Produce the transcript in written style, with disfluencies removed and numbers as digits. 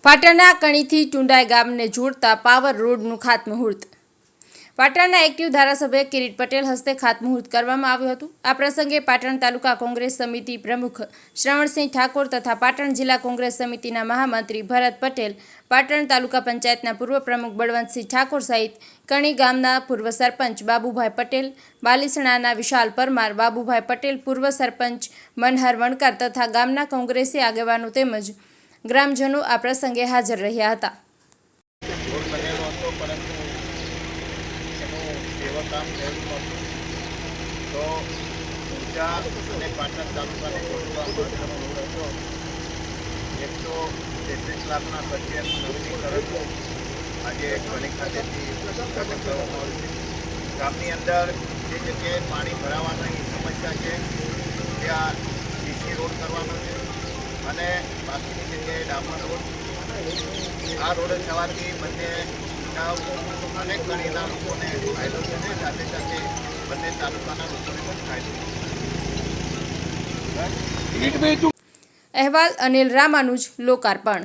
પાટણના કણીથી ટુંડાઈ ગામને જોડતા પાવર રોડનું ખાતમુહૂર્ત. પાટણના એક્ટિવ ધારાસભ્ય કિરીટ પટેલ હસ્તે ખાતમુહૂર્ત કરવામાં આવ્યું હતું. આ પ્રસંગે પાટણ તાલુકા કોંગ્રેસ સમિતિ પ્રમુખ શ્રવણસિંહ ઠાકોર તથા પાટણ જિલ્લા કોંગ્રેસ સમિતિના મહામંત્રી ભરત પટેલ, પાટણ તાલુકા પંચાયતના પૂર્વ પ્રમુખ બળવંતસિંહ ઠાકોર સહિત કણી ગામના પૂર્વ સરપંચ બાબુભાઈ પટેલ, બાલીસણાના વિશાલ પરમાર, બાબુભાઈ પટેલ, પૂર્વ સરપંચ મનહર વણકર તથા ગામના કોંગ્રેસી આગેવાનો તેમજ ગ્રામજનો આ પ્રસંગે હાજર રહ્યા હતા. કામ થયેલું હતું તો ઊંચા અને પાટણ તાલુકાને જોડવા માટેનો રોડ હતો. 133 લાખના ખર્ચે નવીનીકરણ આજે કણી ખાતેથી ઉદ્ઘાટન કરવામાં આવ્યું છે. ગામની અંદર જે જગ્યાએ પાણી ભરાવાની સમસ્યા છે ત્યાં ડીસી રોડ કરવાનો છે અને બાકીની જગ્યાએ ડામર રોડ. આ રોડ થવાથી બંને અનેક કણીના લોકોને ફાયદો છે, સાથે સાથે બંને તાલુકાના લોકોને પણ ફાયદો છે. અહેવાલ અનિલ રામાનુજ, લોકાર્પણ.